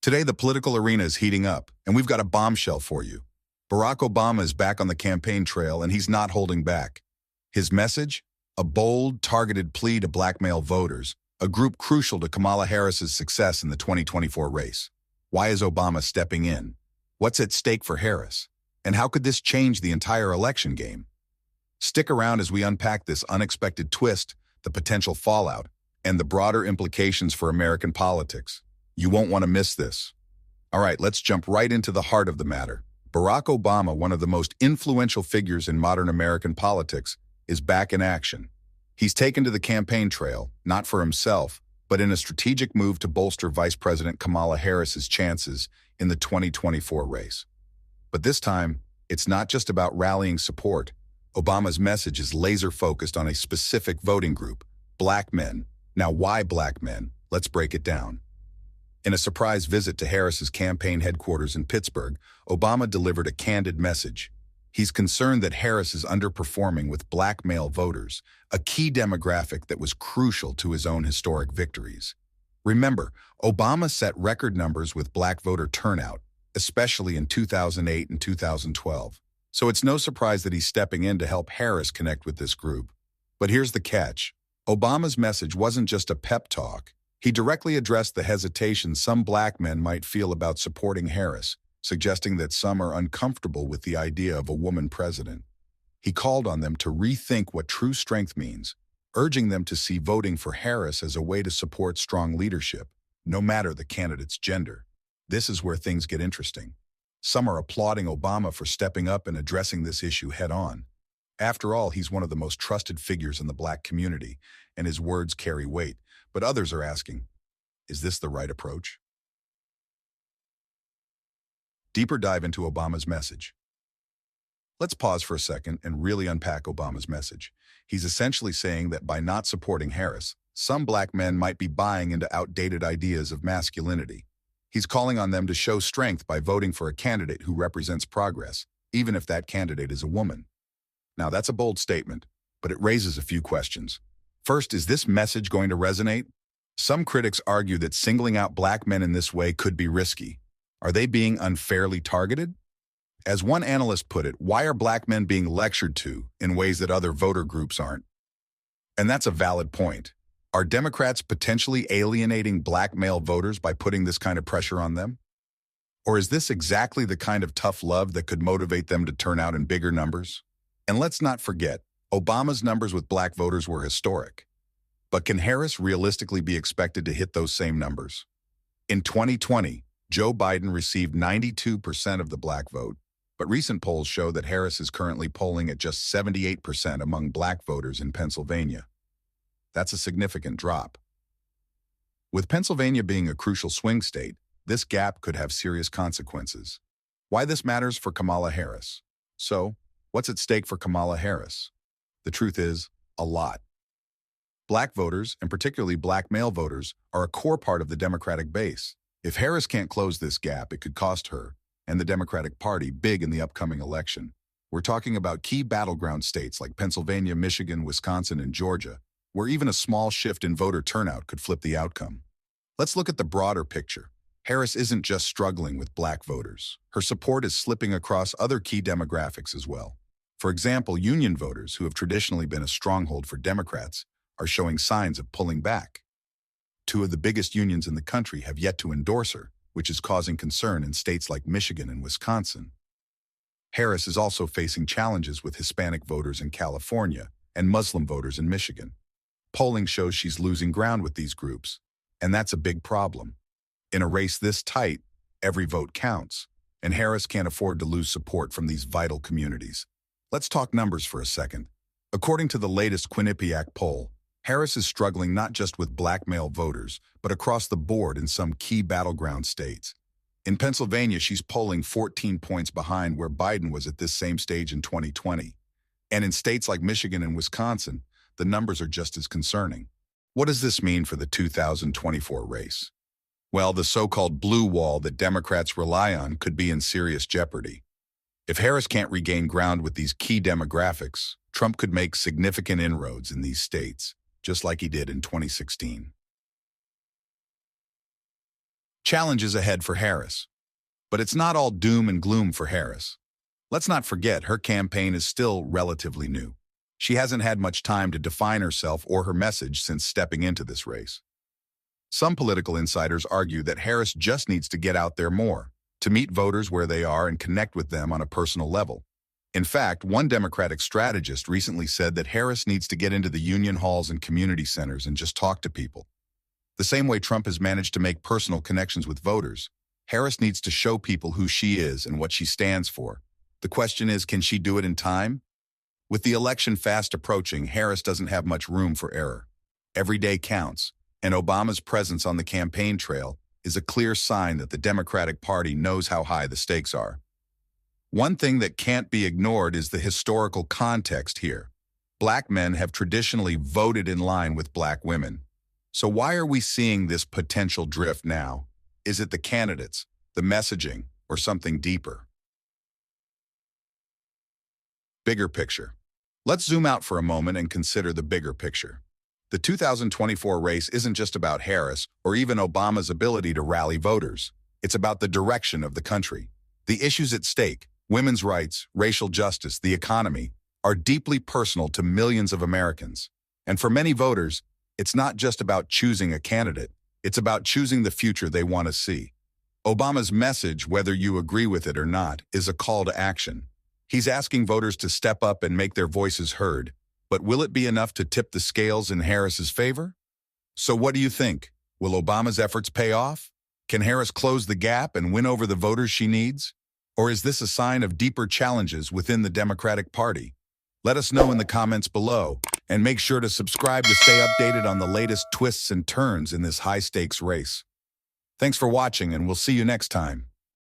Today, the political arena is heating up, and we've got a bombshell for you. Barack Obama is back on the campaign trail, and he's not holding back. His message? A bold, targeted plea to blackmail voters, a group crucial to Kamala Harris's success in the 2024 race. Why is Obama stepping in? What's at stake for Harris? And how could this change the entire election game? Stick around as we unpack this unexpected twist, the potential fallout, and the broader implications for American politics. You won't want to miss this. All right, let's jump right into the heart of the matter. Barack Obama, one of the most influential figures in modern American politics, is back in action. He's taken to the campaign trail, not for himself, but in a strategic move to bolster Vice President Kamala Harris's chances in the 2024 race. But this time, it's not just about rallying support. Obama's message is laser-focused on a specific voting group, black men. Now, why black men? Let's break it down. In a surprise visit to Harris's campaign headquarters in Pittsburgh, Obama delivered a candid message. He's concerned that Harris is underperforming with black male voters, a key demographic that was crucial to his own historic victories. Remember, Obama set record numbers with black voter turnout, especially in 2008 and 2012. So it's no surprise that he's stepping in to help Harris connect with this group. But here's the catch. Obama's message wasn't just a pep talk. He directly addressed the hesitation some black men might feel about supporting Harris, suggesting that some are uncomfortable with the idea of a woman president. He called on them to rethink what true strength means, urging them to see voting for Harris as a way to support strong leadership, no matter the candidate's gender. This is where things get interesting. Some are applauding Obama for stepping up and addressing this issue head-on. After all, he's one of the most trusted figures in the black community, and his words carry weight. But others are asking, is this the right approach? Deeper dive into Obama's message. Let's pause for a second and really unpack Obama's message. He's essentially saying that by not supporting Harris, some black men might be buying into outdated ideas of masculinity. He's calling on them to show strength by voting for a candidate who represents progress, even if that candidate is a woman. Now, that's a bold statement, but it raises a few questions. First, is this message going to resonate? Some critics argue that singling out black men in this way could be risky. Are they being unfairly targeted? As one analyst put it, why are black men being lectured to in ways that other voter groups aren't? And that's a valid point. Are Democrats potentially alienating black male voters by putting this kind of pressure on them? Or is this exactly the kind of tough love that could motivate them to turn out in bigger numbers? And let's not forget, Obama's numbers with black voters were historic. But can Harris realistically be expected to hit those same numbers? In 2020, Joe Biden received 92% of the black vote, but recent polls show that Harris is currently polling at just 78% among black voters in Pennsylvania. That's a significant drop. With Pennsylvania being a crucial swing state, this gap could have serious consequences. Why this matters for Kamala Harris? So, what's at stake for Kamala Harris? The truth is, a lot. Black voters, and particularly black male voters, are a core part of the Democratic base. If Harris can't close this gap, it could cost her and the Democratic Party big in the upcoming election. We're talking about key battleground states like Pennsylvania, Michigan, Wisconsin, and Georgia, where even a small shift in voter turnout could flip the outcome. Let's look at the broader picture. Harris isn't just struggling with black voters. Her support is slipping across other key demographics as well. For example, union voters, who have traditionally been a stronghold for Democrats, are showing signs of pulling back. Two of the biggest unions in the country have yet to endorse her, which is causing concern in states like Michigan and Wisconsin. Harris is also facing challenges with Hispanic voters in California and Muslim voters in Michigan. Polling shows she's losing ground with these groups, and that's a big problem. In a race this tight, every vote counts, and Harris can't afford to lose support from these vital communities. Let's talk numbers for a second. According to the latest Quinnipiac poll, Harris is struggling not just with black male voters, but across the board in some key battleground states. In Pennsylvania, she's polling 14 points behind where Biden was at this same stage in 2020. And in states like Michigan and Wisconsin, the numbers are just as concerning. What does this mean for the 2024 race? Well, the so-called blue wall that Democrats rely on could be in serious jeopardy. If Harris can't regain ground with these key demographics, Trump could make significant inroads in these states, just like he did in 2016. Challenges ahead for Harris. But it's not all doom and gloom for Harris. Let's not forget her campaign is still relatively new. She hasn't had much time to define herself or her message since stepping into this race. Some political insiders argue that Harris just needs to get out there more, to meet voters where they are and connect with them on a personal level. In fact, one Democratic strategist recently said that Harris needs to get into the union halls and community centers and just talk to people. The same way Trump has managed to make personal connections with voters, Harris needs to show people who she is and what she stands for. The question is, can she do it in time? With the election fast approaching, Harris doesn't have much room for error. Every day counts, and Obama's presence on the campaign trail is a clear sign that the Democratic Party knows how high the stakes are. One thing that can't be ignored is the historical context here. Black men have traditionally voted in line with black women. So why are we seeing this potential drift now? Is it the candidates, the messaging, or something deeper? Bigger picture. Let's zoom out for a moment and consider the bigger picture. The 2024 race isn't just about Harris or even Obama's ability to rally voters. It's about the direction of the country. The issues at stake, women's rights, racial justice, the economy, are deeply personal to millions of Americans. And for many voters, it's not just about choosing a candidate. It's about choosing the future they want to see. Obama's message, whether you agree with it or not, is a call to action. He's asking voters to step up and make their voices heard. But will it be enough to tip the scales in Harris's favor? So what do you think? Will Obama's efforts pay off? Can Harris close the gap and win over the voters she needs? Or is this a sign of deeper challenges within the Democratic Party? Let us know in the comments below, and make sure to subscribe to stay updated on the latest twists and turns in this high-stakes race. Thanks for watching, and we'll see you next time.